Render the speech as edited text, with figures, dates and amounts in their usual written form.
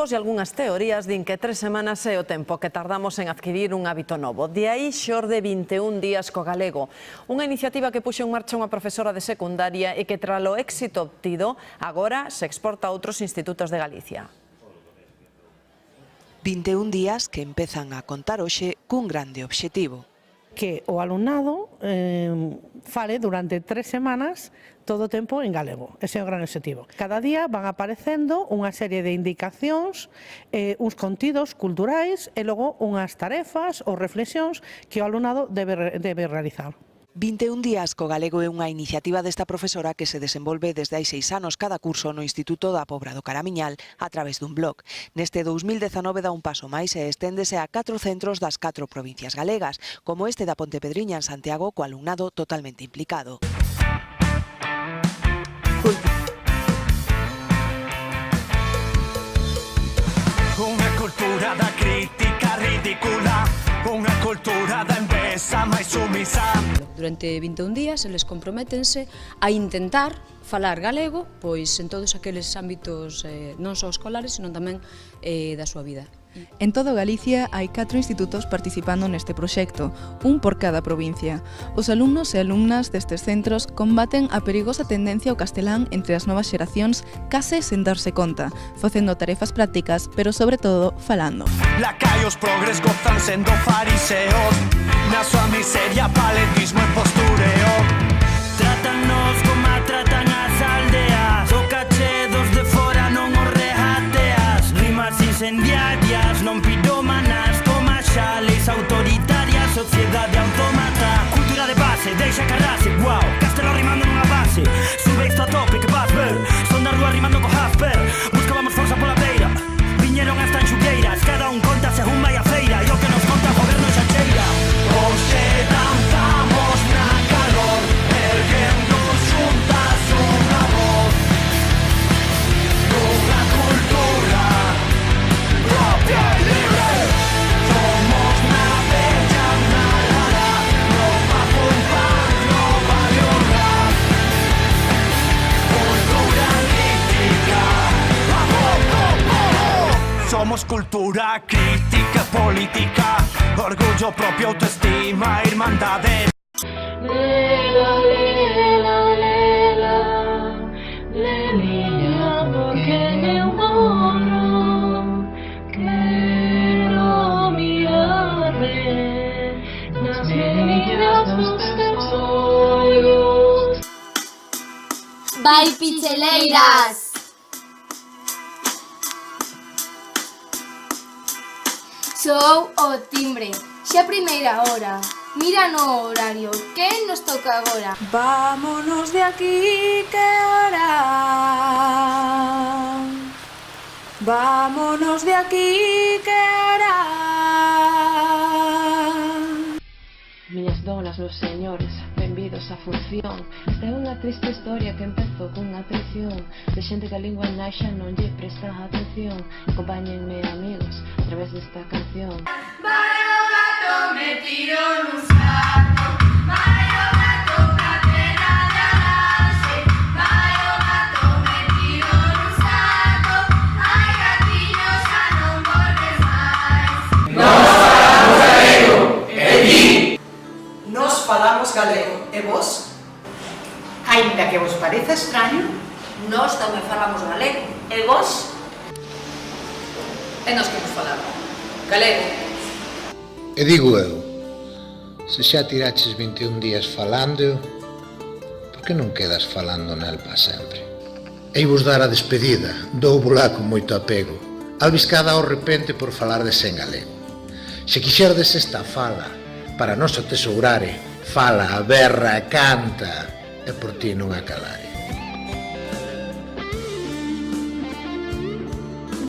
filósofos e algunhas teorías din que 3 semanas é o tempo que tardamos en adquirir un hábito novo. De aí xorde 21 días co galego, unha iniciativa que puxo en marcha unha profesora de secundaria e que tralo éxito obtido agora se exporta a outros institutos de Galicia. 21 días que empezan a contar hoxe cun grande obxectivo. Que o alumnado fale durante 3 semanas todo o tempo en galego. Ese é o gran objetivo. Cada día van aparecendo unha serie de indicacións, uns contidos culturais e logo unhas tarefas ou reflexións que o alumnado debe realizar. 21 días co galego é unha iniciativa desta profesora que se desenvolve desde hai 6 anos cada curso no Instituto da Pobra do Caramiñal a través dun blog. Neste 2019 dá un paso máis e esténdese a 4 centros das 4 provincias galegas, como este da Pontepedriña en Santiago, co alumnado totalmente implicado. Unha cultura da crítica ridícula, unha cultura da envesa máis sumisa. Durante 21 días eles comprométense a intentar falar galego pois en todos aqueles ámbitos non só escolares, senón tamén da súa vida. En todo Galicia hai 4 institutos participando neste proxecto, un por cada provincia. Os alumnos e alumnas destes centros combaten a perigosa tendencia ao castelán entre as novas xeracións case sen darse conta, facendo tarefas prácticas, pero sobre todo falando. Lacaios progres gozan sendo fariseos, na súa miseria paletismo e postureo. Trátanos como tratan as aldeas, o caché dos de fora non os regateas, rimas incendiarias, non pirómanas, toma xa leis autoritarias, sociedade autómata, cultura de base, deixa carrase, guau, Castelo rimando nunha base, sube isto a tope que vas ver, son da rúa rimando co Jasper, buscábamos forza pola beira, viñeron hasta en xugueiras, cada un conta según vai a feira, e o que nos conta o goberno xa cheira. Hoxe danzamos na calor, erguendo xuntas unha voz, dunha cultura propia e libre. Somos na bella nalada, no papo en pan, no barrio rap. Cultura crítica, somos cultura crítica política, orgullo propio, autoestima, irmandade. Lela, lela, lela, leliña, porque eu moro, quero mirarme nas meninas dos teus ollos. Vai, picheleiras! Sou o timbre, xa primeira hora. Mira no horario, que nos toca agora? Vámonos de aquí, que hora? Vámonos de aquí, que hora? Miñas donas, meus señores, benvidos á función. Esta é unha triste historia que empezou cunha traición de xente que a lingua naixa non lle presta atención. Acompáñenme, amigos, a través desta canción. Vai o gato metido nun saco, vai o gato ca pena de alarse, vai o gato metido nun saco, ai gatiños xa non volves máis. Nós falamos galego, e vos? Ainda que vos pareza extraño, Nós tamén falamos galego. e vos? E nós que nos falamos galego. E digo eu, se xa tiraches 21 días falando, por que non quedas falando nel pa sempre? Ei vos dar a despedida, doubola con moito apego, albiscada ao repente por falardes en galego. Se quixerdes esta fala, para nos atesourare, fala, berra, canta, e por ti non a calare.